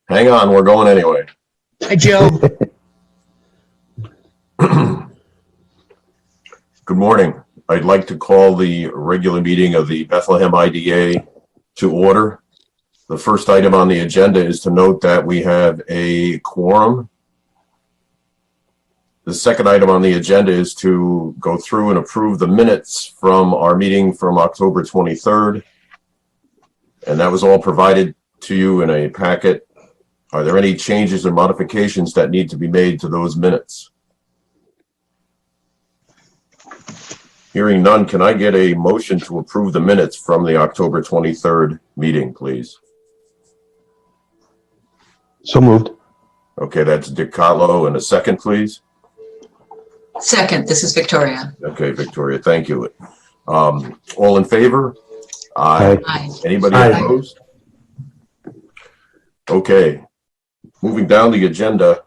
Hang on, we're going anyway. Hi, Joe. Good morning. I'd like to call the regular meeting of the Bethlehem IDA to order. The first item on the agenda is to note that we have a quorum. The second item on the agenda is to go through and approve the minutes from our meeting from October 23rd. And that was all provided to you in a packet. Are there any changes or modifications that need to be made to those minutes? Hearing none, can I get a motion to approve the minutes from the October 23rd meeting, please? So moved. Okay, that's Dick Cotlow. And a second, please. Second, this is Victoria. Okay, Victoria, thank you. All in favor? Aye. Aye. Anybody Aye. opposed? Okay, moving down the agenda,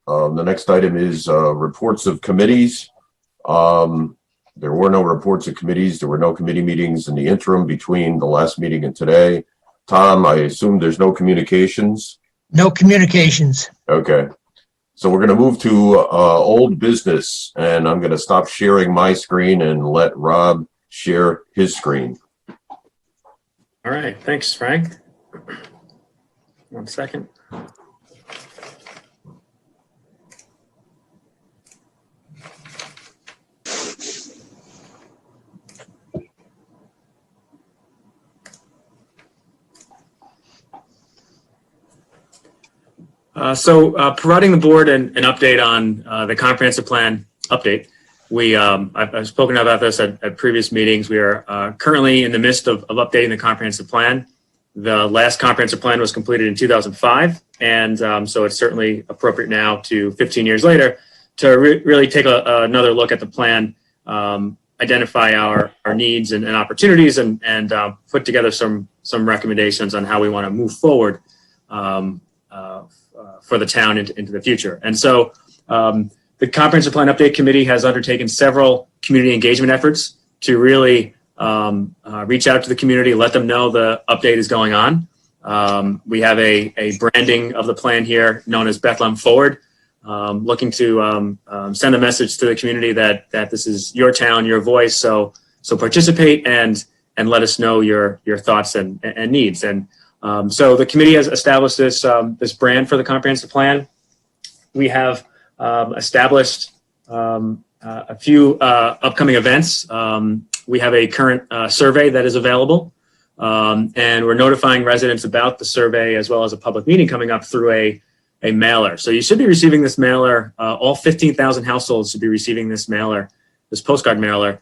the next item is reports of committees. There were no reports of committees. There were no committee meetings in the interim between the last meeting and today. Tom, I assume there's no communications? No communications. Okay. So we're going to move to old business, and I'm going to stop sharing my screen and let Rob share his screen. All right, thanks, Frank. 1 second. Providing the board an update on the comprehensive plan update. I've spoken about this at previous meetings. We are currently in the midst of updating the comprehensive plan. The last comprehensive plan was completed in 2005, and so it's certainly appropriate now, 15 years later, to really take another look at the plan, identify our needs and opportunities, and put together some recommendations on how we want to move forward for the town into the future. And so the Comprehensive Plan Update Committee has undertaken several community engagement efforts to really reach out to the community, let them know the update is going on. We have a branding of the plan here known as Bethlehem Forward, looking to send a message to the community that this is your town, your voice. So participate and let us know your thoughts and needs. And so the committee has established this brand for the comprehensive plan. We have established a few upcoming events. We have a current survey that is available, and we're notifying residents about the survey as well as a public meeting coming up through a mailer. So you should be receiving this mailer. All 15,000 households should be receiving this mailer, this postcard mailer,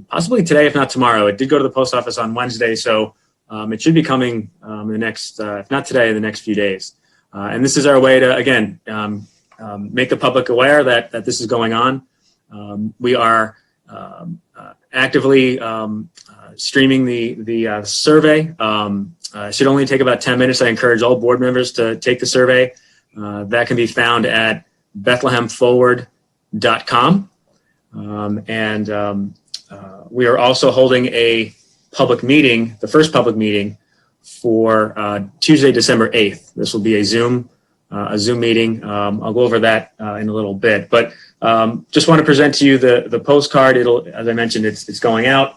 possibly today, if not tomorrow. It did go to the post office on Wednesday, so it should be coming in the next, if not today, in the next few days. And this is our way to, again, make the public aware that this is going on. We are actively streaming the survey. It should only take about 10 minutes. I encourage all board members to take the survey. That can be found at bethlehemforward.com. We are also holding a public meeting, the first public meeting for Tuesday, December 8th. This will be a Zoom meeting. I'll go over that in a little bit, but just want to present to you the postcard. As I mentioned, it's going out.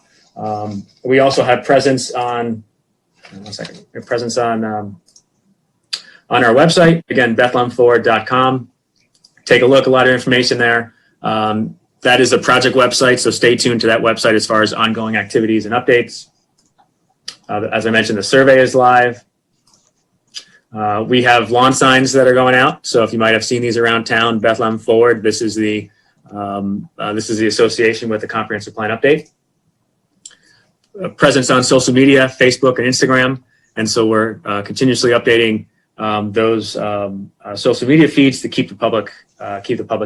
We also have presence on, on our website, again, bethlehemforward.com. Take a look, a lot of information there. That is a project website, so stay tuned to that website as far as ongoing activities and updates. As I mentioned, the survey is live. We have lawn signs that are going out, so if you might have seen these around town, Bethlehem Forward. This is the association with the Comprehensive Plan Update. Presence on social media, Facebook and Instagram, and so we're continuously updating those social media feeds to keep the public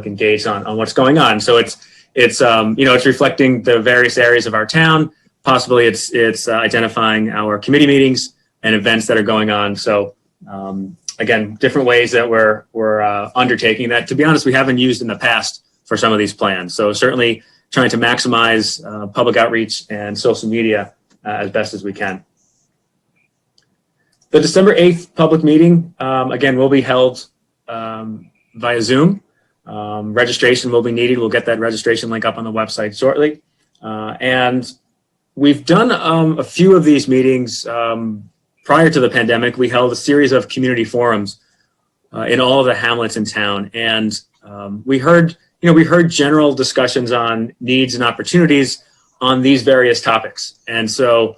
engaged on what's going on. So it's reflecting the various areas of our town. Possibly it's identifying our committee meetings and events that are going on. So again, different ways that we're undertaking that. To be honest, we haven't used in the past for some of these plans. So certainly trying to maximize public outreach and social media as best as we can. The December 8th public meeting, again, will be held via Zoom. Registration will be needed. We'll get that registration link up on the website shortly. And we've done a few of these meetings prior to the pandemic. We held a series of community forums in all of the hamlets in town. And we heard general discussions on needs and opportunities on these various topics. And so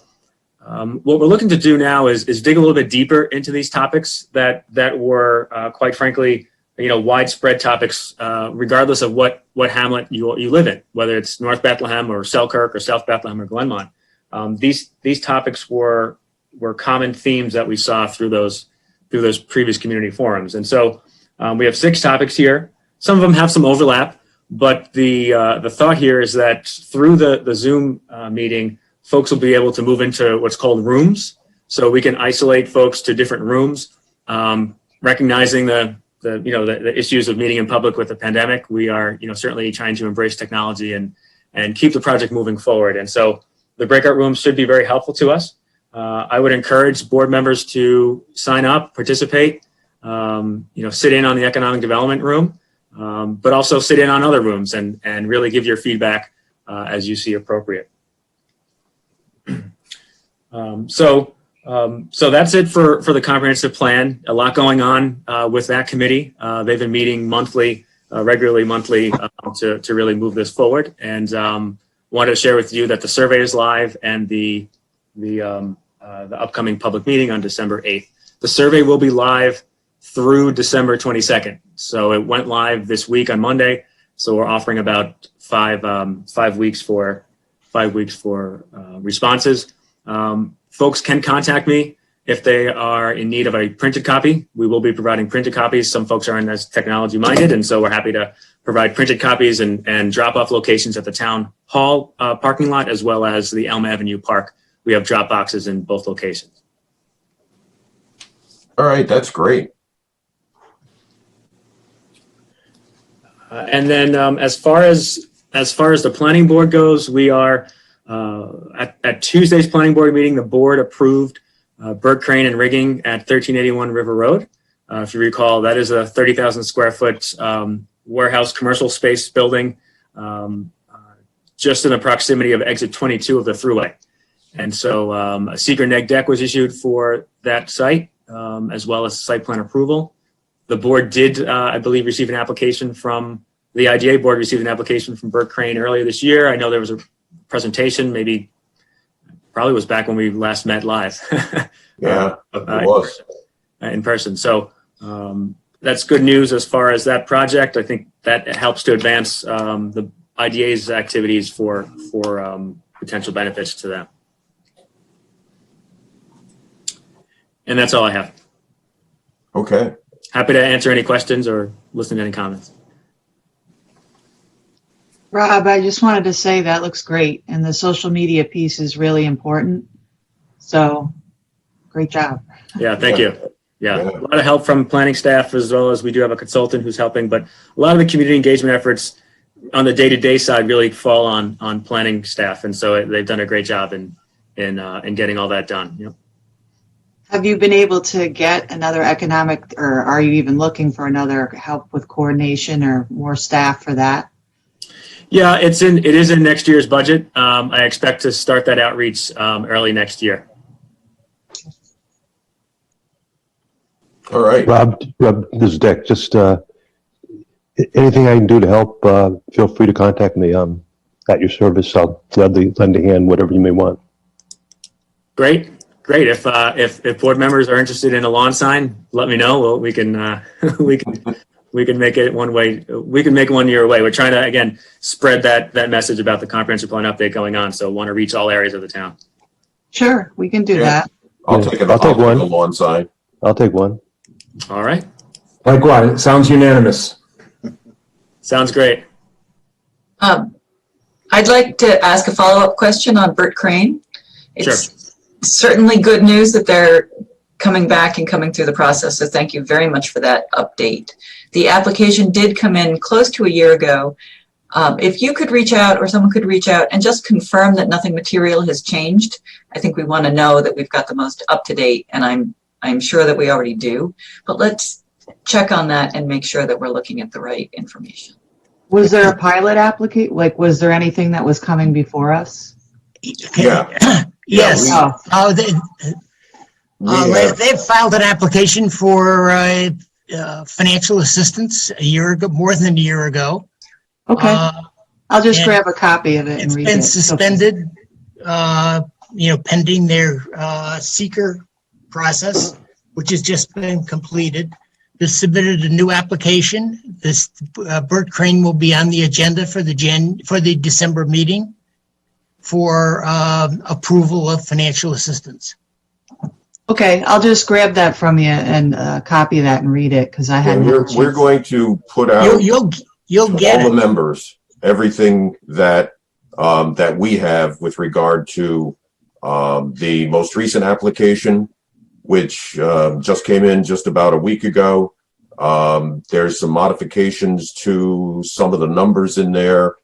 what we're looking to do now is dig a little bit deeper into these topics that were, quite frankly, widespread topics, regardless of what hamlet you live in, whether it's North Bethlehem or Selkirk or South Bethlehem or Glenmont. These topics were common themes that we saw through those previous community forums. And so we have 6 topics here. Some of them have some overlap, but the thought here is that through the Zoom meeting, folks will be able to move into what's called rooms. So we can isolate folks to different rooms, recognizing the issues of meeting in public with the pandemic. We are, certainly trying to embrace technology and keep the project moving forward. And so the breakout rooms should be very helpful to us. I would encourage board members to sign up, participate, sit in on the economic development room, but also sit in on other rooms and really give your feedback as you see appropriate. So that's it for the comprehensive plan. A lot going on with that committee. They've been meeting regularly monthly to really move this forward. And wanted to share with you that the survey is live and the upcoming public meeting on December 8th. The survey will be live through December 22nd. So it went live this week on Monday. So we're offering about 5 weeks for responses. Folks can contact me if they are in need of a printed copy. We will be providing printed copies. Some folks aren't as technology minded, and so we're happy to provide printed copies and drop off locations at the town hall parking lot, as well as the Elm Avenue Park. We have drop boxes in both locations. All right, that's great. And then as far as the planning board goes, we are at Tuesday's planning board meeting. The board approved Burt Crane and rigging at 1381 River Road. If you recall, that is a 30,000 square foot warehouse commercial space building just in the proximity of exit 22 of the thruway. And so a secret neg deck was issued for that site, as well as site plan approval. The board did, I believe, receive an application from the IGA board, received an application from Burt Crane earlier this year. I know there was a presentation, probably was back when we last met live. Yeah, it was. In person. So that's good news as far as that project. I think that helps to advance the IDA's activities for potential benefits to them. And that's all I have. Okay. Happy to answer any questions or listen to any comments. Rob, I just wanted to say that looks great, and the social media piece is really important. So, great job. Yeah, thank you. Yeah, a lot of help from planning staff, as well as we do have a consultant who's helping, but a lot of the community engagement efforts on the day-to-day side really fall on planning staff, and so they've done a great job in getting all that done. Yep. Have you been able to get another economic, or are you even looking for another help with coordination or more staff for that? Yeah, it is in next year's budget. I expect to start that outreach early next year. All right. Rob, this is Dick. Just anything I can do to help, feel free to contact me. I'm at your service. I'll gladly lend a hand, whatever you may want. Great. If board members are interested in a lawn sign, let me know. Well, we can make it one way. We can make one your way. We're trying to, again, spread that message about the comprehensive plan update going on. So want to reach all areas of the town. Sure, we can do that. I'll take I'll take one. A lawn sign. I'll take one. All right. Likewise, sounds unanimous. Sounds great. I'd like to ask a follow-up question on Burt Crane. It's certainly good news that they're coming back and coming through the process. So thank you very much for that update. The application did come in close to a year ago. If you could reach out, or someone could reach out and just confirm that nothing material has changed, I think we want to know that we've got the most up-to-date, and I'm I'm sure that we already do, but let's check on that and make sure that we're looking at the right information. Was there a pilot applicant? Like, was there anything that was coming before us? Yeah. Yes. Oh, They've filed an application for financial assistance a year ago, more than a year ago. okay. I'll just and grab a copy of it and It's read been it. suspended, pending their seeker process, which has just been completed. They submitted a new application. This Burt Crane will be on the agenda for the December meeting for approval of financial assistance. Okay, I'll just grab that from you and copy that and read it because I hadn't. We're going to put out You'll to get all the it. members everything that that we have with regard to the most recent application, which just came in just about a week ago. There's some modifications to some of the numbers in there.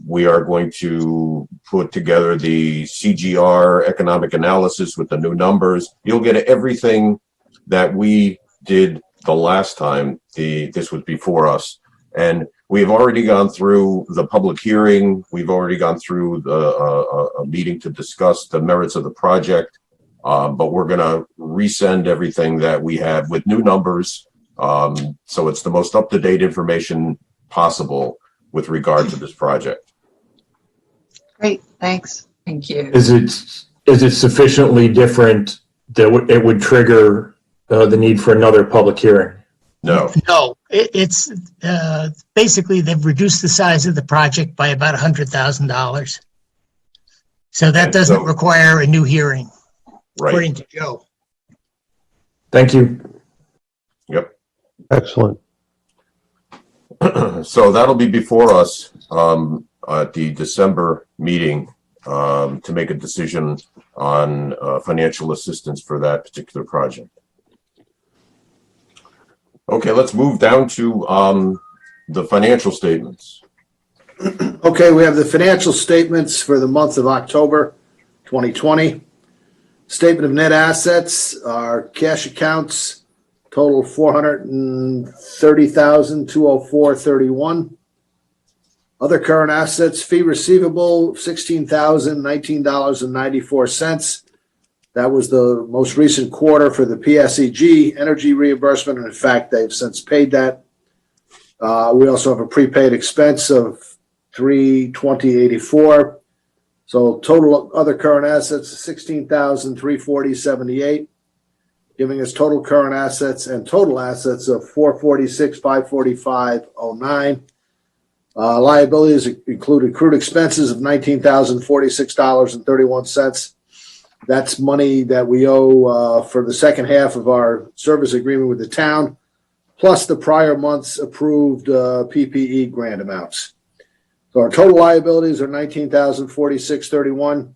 We are going to put together the CGR economic analysis with the new numbers. You'll get everything that we did the last time this was before us. And we've already gone through the public hearing. We've already gone through a meeting to discuss the merits of the project. But we're going to resend everything that we have with new numbers. So it's the most up-to-date information possible with regard to this project. Great, thanks. Thank you. Is it sufficiently different that it would trigger the need for another public hearing? No. No, it's basically they've reduced the size of the project by about $100,000. So that And doesn't so- require a new hearing, Right. according to Joe. Thank you. Yep. Excellent. So that'll be before us at the December meeting to make a decision on financial assistance for that particular project. Okay, let's move down to the financial statements. Okay, we have the financial statements for the month of October 2020. Statement of net assets, our cash accounts total $430,204.31. Other current assets, fee receivable, $16,019.94. That was the most recent quarter for the PSEG energy reimbursement, and in fact, they've since paid that. We also have a prepaid expense of $320.84. So total other current assets $16,340.78, giving us total current assets and total assets of $446,545.09. Liabilities include accrued expenses of $19,046.31. That's money that we owe for the second half of our service agreement with the town, plus the prior month's approved PPE grant amounts. So our total liabilities are $19,046.31,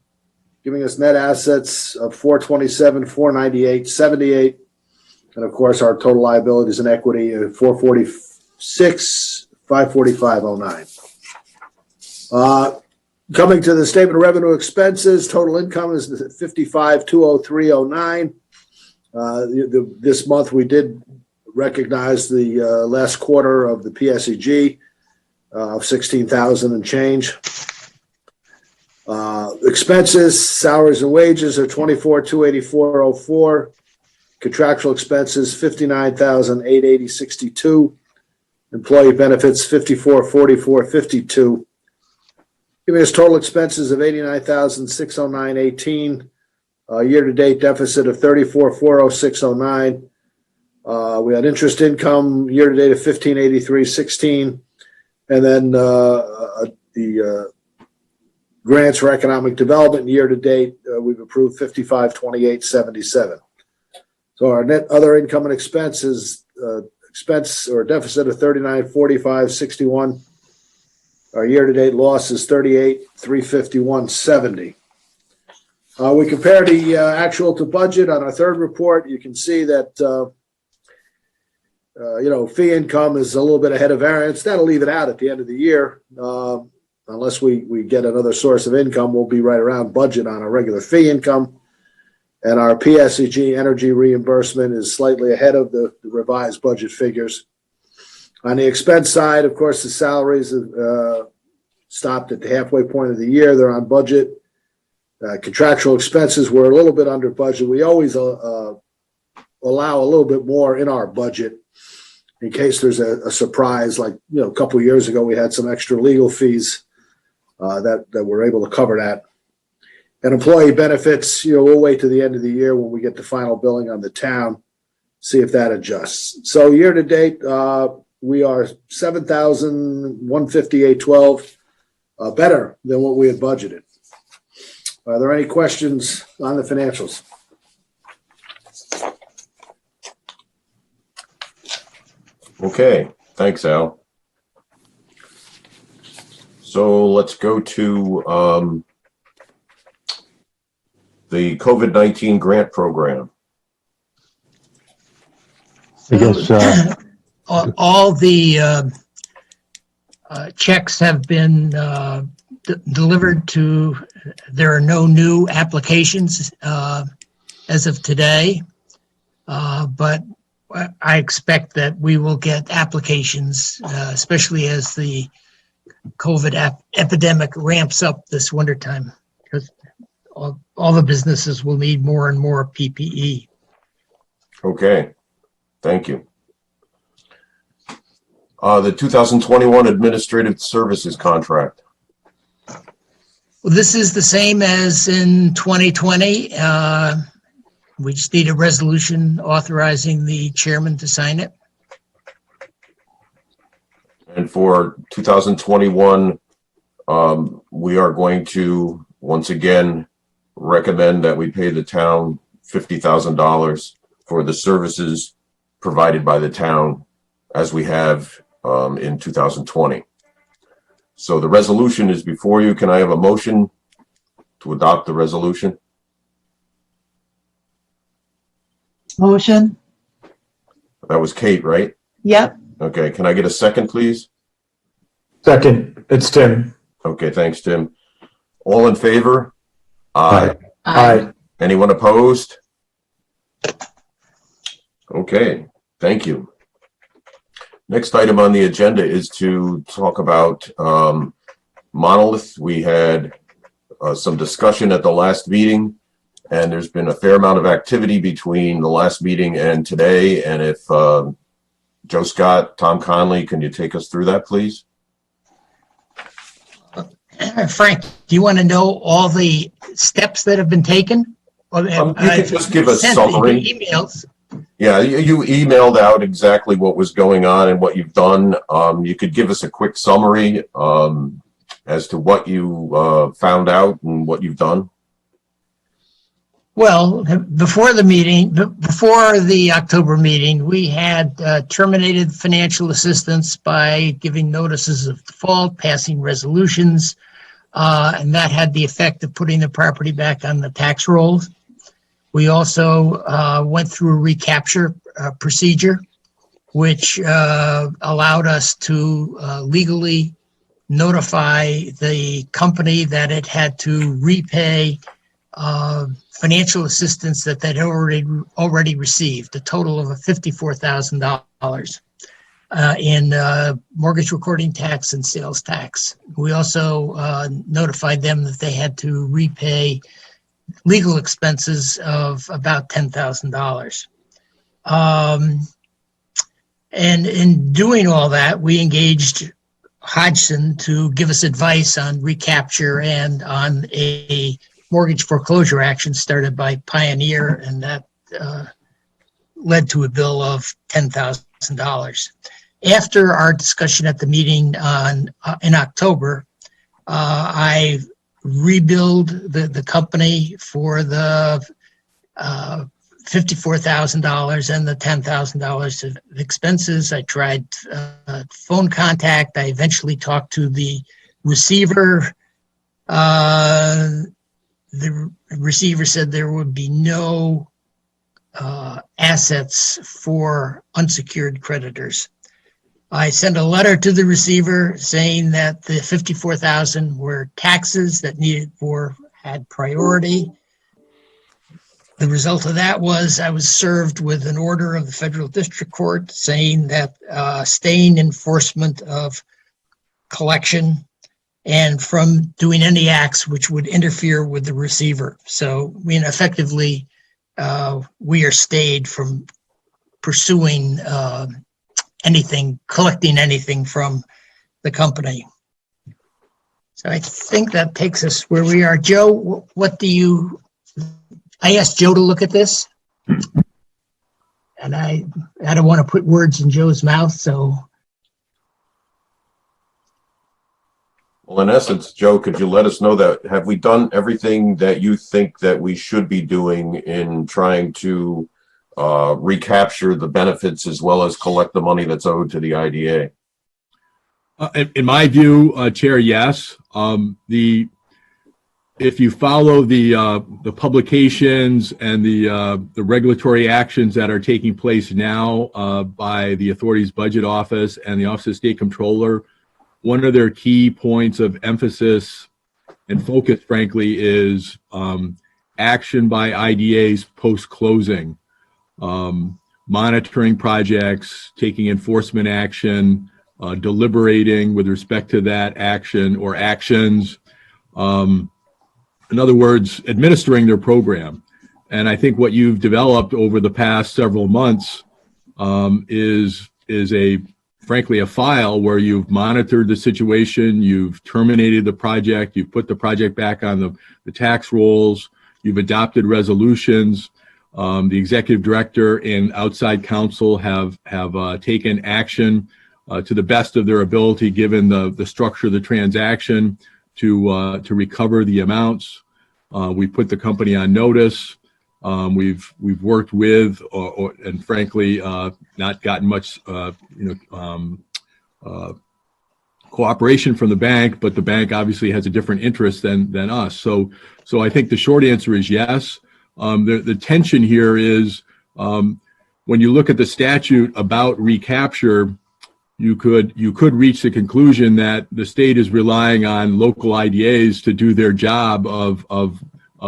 giving us net assets of $427,498.78, and of course our total liabilities and equity of $446,545.09. Coming to the statement of revenue expenses, total income is $55,203.09. This month we did recognize the last quarter of the PSEG of $16,000 and change. Expenses, salaries and wages are $24,284.04. Contractual expenses $59,880.62. Employee benefits $54,44.52. Giving us total expenses of $89,609.18. Year-to-date deficit of $34,406.09. We had interest income year-to-date of $15,083.16. And then the grants for economic development year-to-date, we've approved $55,28.77. So our net other income and expenses, expense or deficit of $39,045.61. Our year-to-date loss is $38,351.70. We compare the actual to budget on our third report. You can see that, fee income is a little bit ahead of variance. That'll leave it out at the end of the year. Unless we get another source of income, we'll be right around budget on our regular fee income. And our PSEG energy reimbursement is slightly ahead of the revised budget figures. On the expense side, of course, the salaries have stopped at the halfway point of the year. They're on budget. Contractual expenses were a little bit under budget. We always allow a little bit more in our budget in case there's a surprise. Like, a couple of years ago, we had some extra legal fees that were able to cover that. And employee benefits, we'll wait to the end of the year when we get the final billing on the town, see if that adjusts. So year to date, we are $7,158.12, better than what we had budgeted. Are there any questions on the financials? Okay, thanks, Al. So let's go to the COVID-19 grant program. I guess, all the checks have been delivered to, there are no new applications as of today, but I expect that we will get applications, especially as the COVID epidemic ramps up this wintertime, because all the businesses will need more and more PPE. Okay, thank you. The 2021 Administrative Services Contract. Well, this is the same as in 2020. We just need a resolution authorizing the chairman to sign it. And for 2021, we are going to once again recommend that we pay the town $50,000 for the services provided by the town as we have in 2020. So the resolution is before you. Can I have a motion to adopt the resolution? Motion. That was Kate, right? Yep. Okay, can I get a second, please? Second, it's Tim. Okay, thanks, Tim. All in favor? Aye. Aye. Anyone opposed? Okay, thank you. Next item on the agenda is to talk about Monolith. We had some discussion at the last meeting, and there's been a fair amount of activity between the last meeting and today. And if Joe Scott, Tom Conley, can you take us through that, please? Frank, do you want to know all the steps that have been taken? You could just give a summary. Emails. Yeah, you emailed out exactly what was going on and what you've done. You could give us a quick summary as to what you found out and what you've done. Well, before the October meeting, we had terminated financial assistance by giving notices of default, passing resolutions, and that had the effect of putting the property back on the tax rolls. We also went through a recapture procedure, which allowed us to legally notify the company that it had to repay financial assistance that they'd already received, a total of $54,000 in mortgage recording tax and sales tax. We also notified them that they had to repay legal expenses of about $10,000. And in doing all that, we engaged Hodgson to give us advice on recapture and on a mortgage foreclosure action started by Pioneer, and that led to a bill of $10,000. After our discussion at the meeting in October, I rebuild the company for the $54,000 and the $10,000 of expenses. I tried phone contact. I eventually talked to the receiver. The receiver said there would be no assets for unsecured creditors. I sent a letter to the receiver saying that the $54,000 were taxes that had priority. the result of that was I was served with an order of the Federal District Court saying that staying enforcement of collection and from doing any acts which would interfere with the receiver. So, I mean, effectively, we are stayed from pursuing anything, collecting anything from the company. So I think that takes us where we are. Joe, I asked Joe to look at this, and I don't want to put words in Joe's mouth, so. Well, in essence, Joe, could you let us know that, have we done everything that you think that we should be doing in trying to recapture the benefits as well as collect the money that's owed to the IDA? In my view, Chair, yes. If you follow the publications and the regulatory actions that are taking place now by the authority's budget office and the Office of State Comptroller, one of their key points of emphasis and focus, frankly, is action by IDAs post-closing, monitoring projects, taking enforcement action, deliberating with respect to that action or actions. In other words, administering their program. And I think what you've developed over the past several months is frankly a file where you've monitored the situation, you've terminated the project, you've put the project back on the tax rolls, you've adopted resolutions. The executive director and outside counsel have taken action to the best of their ability, given the structure of the transaction, to recover the amounts. We put the company on notice. We've worked with, and frankly, not gotten much, cooperation from the bank, but the bank obviously has a different interest than us. So I think the short answer is yes. The tension here is when you look at the statute about recapture, you could reach the conclusion that the state is relying on local IDAs to do their job of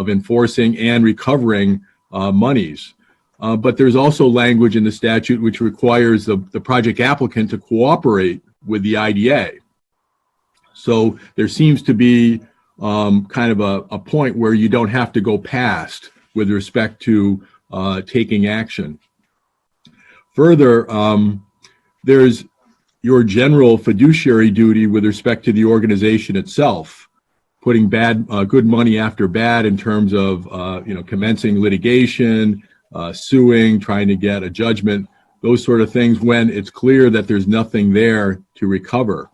enforcing and recovering monies. But there's also language in the statute which requires the project applicant to cooperate with the IDA. So there seems to be kind of a point where you don't have to go past with respect to taking action. Further, there's your general fiduciary duty with respect to the organization itself, putting good money after bad in terms of commencing litigation, suing, trying to get a judgment, those sort of things when it's clear that there's nothing there to recover.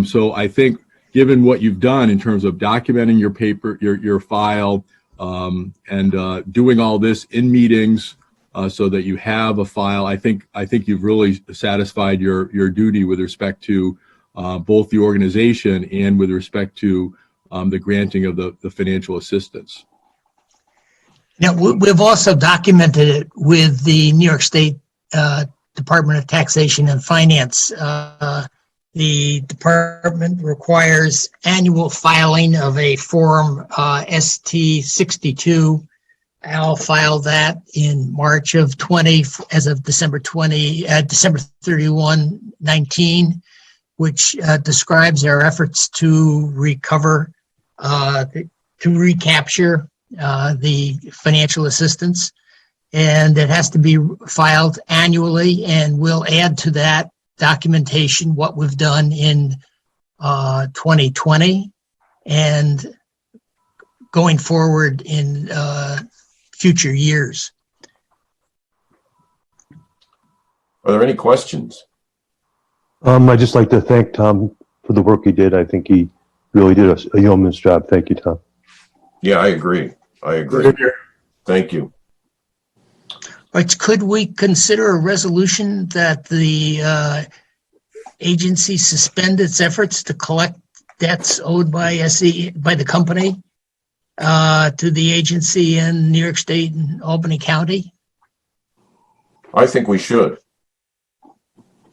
So I think given what you've done in terms of documenting your paper, your file, and doing all this in meetings, so that you have a file, I think you've really satisfied your duty with respect to both the organization and with respect to the granting of the financial assistance. Now, we've also documented it with the New York State Department of Taxation and Finance. The department requires annual filing of a Form ST62. Al filed that in March of 20, as of December 31, 19, which describes our efforts to recover, to recapture the financial assistance. And it has to be filed annually, and we'll add to that documentation what we've done in 2020 and going forward in future years. Are there any questions? I'd just like to thank Tom for the work he did. I think he really did a yeoman's job. Thank you, Tom. Yeah, I agree. Thank you. But could we consider a resolution that the agency suspend its efforts to collect debts owed by the company to the agency in New York State and Albany County? I think we should.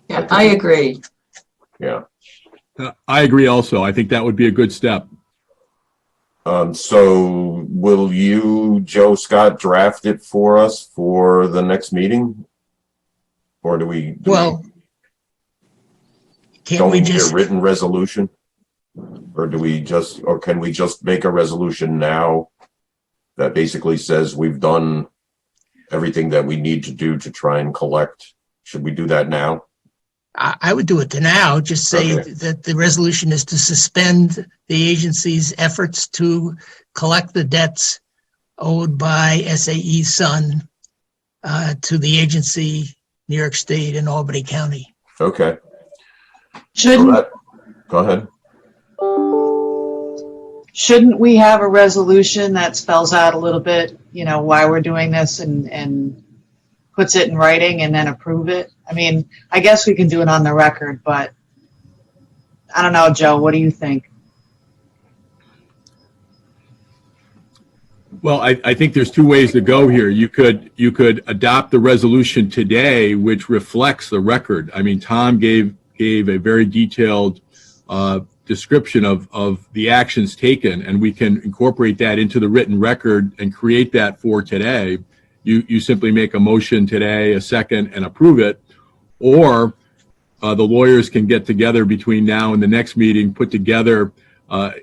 Yeah, I agree. Yeah. I agree also. I think that would be a good step. So will you, Joe Scott, draft it for us for the next meeting? Or do we? Can't we need just a written resolution? Or can we just make a resolution now that basically says we've done everything that we need to do to try and collect? Should we do that now? I would do it to now, just say Okay. that the resolution is to suspend the agency's efforts to collect the debts owed by SAE Sun to the agency, New York State and Albany County. Okay. Shouldn't Go ahead. Shouldn't we have a resolution that spells out a little bit, why we're doing this and puts it in writing and then approve it? I mean, I guess we can do it on the record, but I don't know, Joe, what do you think? Well, I think there's two ways to go here. You could adopt the resolution today, which reflects the record. I mean, Tom gave a very detailed description of the actions taken, and we can incorporate that into the written record and create that for today. You simply make a motion today, a second, and approve it, or the lawyers can get together between now and the next meeting, put together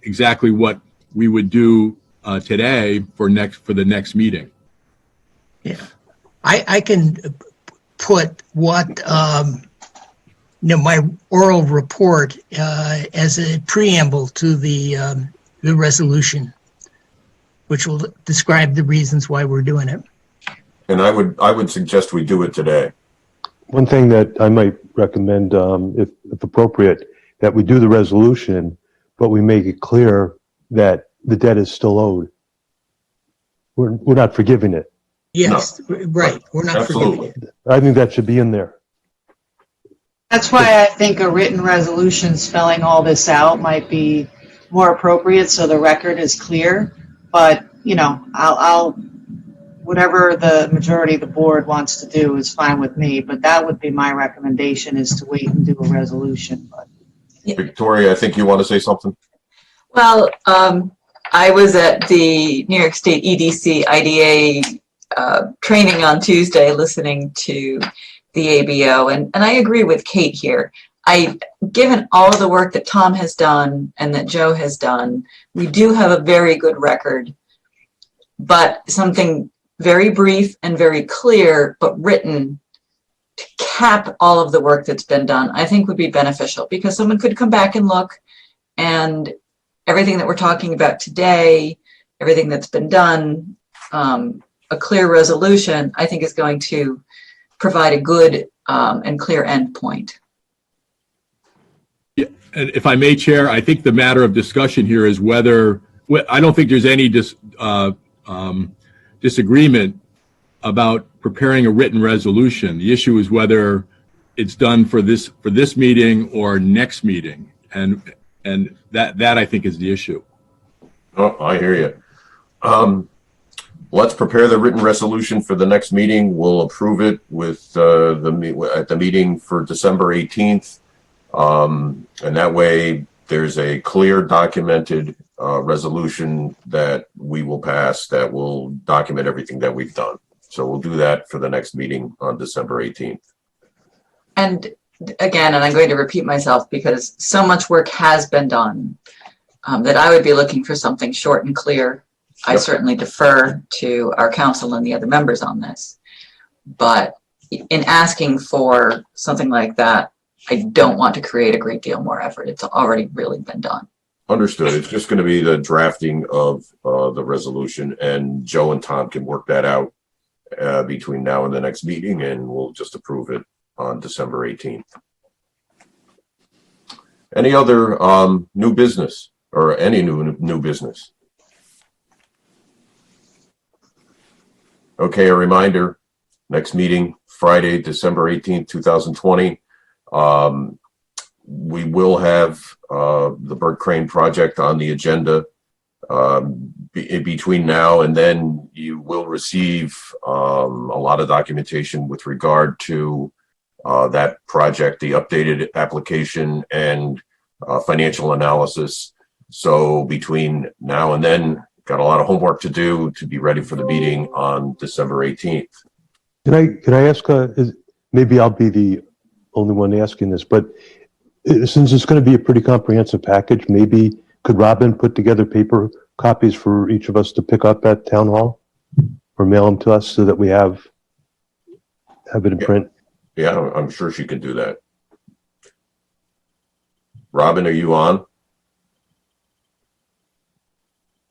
exactly what we would do today for the next meeting. Yeah, I can put what my oral report as a preamble to the resolution, which will describe the reasons why we're doing it. And I would suggest we do it today. One thing that I might recommend, if appropriate, that we do the resolution, but we make it clear that the debt is still owed. We're not forgiving it. Yes, right. We're not Absolutely. forgiving it. I think that should be in there. That's why I think a written resolution spelling all this out might be more appropriate so the record is clear. But, I'll whatever the majority of the board wants to do is fine with me. But that would be my recommendation, is to wait and do a resolution. But Victoria, I think you want to say something? Well, I was at the New York State EDC IDA training on Tuesday, listening to the ABO, and I agree with Kate here. Given all of the work that Tom has done and that Joe has done, we do have a very good record, but something very brief and very clear, but written to cap all of the work that's been done, I think would be beneficial, because someone could come back and look, and everything that we're talking about today, everything that's been done, a clear resolution, I think is going to provide a good and clear end point. Yeah, and if I may, Chair, I think the matter of discussion here is whether, I don't think there's any disagreement about preparing a written resolution. The issue is whether it's done for this meeting or next meeting, and that I think is the issue. Oh, I hear you. Let's prepare the written resolution for the next meeting. We'll approve it with at the meeting for December 18th. And that way there's a clear documented resolution that we will pass that will document everything that we've done. So we'll do that for the next meeting on December 18th. And again, and I'm going to repeat myself because so much work has been done that I would be looking for something short and clear. I certainly defer to our council and the other members on this, but in asking for something like that, I don't want to create a great deal more effort. It's already really been done. Understood. It's just going to be the drafting of the resolution, and Joe and Tom can work that out between now and the next meeting, and we'll just approve it on December 18th. Any other new business or any new business? Okay, a reminder, next meeting, Friday, December 18th, 2020. We will have the Burt Crane project on the agenda. Between now and then, you will receive a lot of documentation with regard to that project, the updated application and financial analysis. So between now and then, got a lot of homework to do to be ready for the meeting on December 18th. Can I ask, maybe I'll be the only one asking this, but since it's going to be a pretty comprehensive package, maybe could Robin put together paper copies for each of us to pick up at town hall or mail them to us so that we have it in print? Yeah, I'm sure she can do that. Robin, are you on?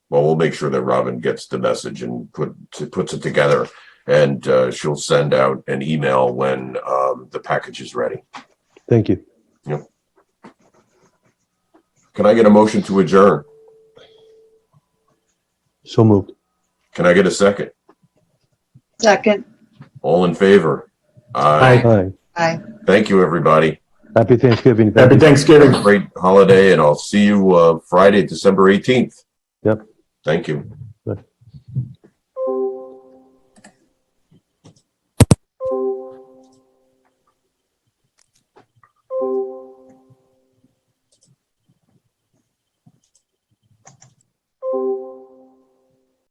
Well, we'll make sure that Robin gets the message and puts it together, and she'll send out an email when the package is ready. Thank you. Yep. Can I get a motion to adjourn? So moved. Can I get a second? Second. All in favor? Aye. Hi. Aye. Thank you, everybody. Happy Thanksgiving. Happy Thanksgiving. Great holiday, and I'll see you Friday, December 18th. Yep. Thank you.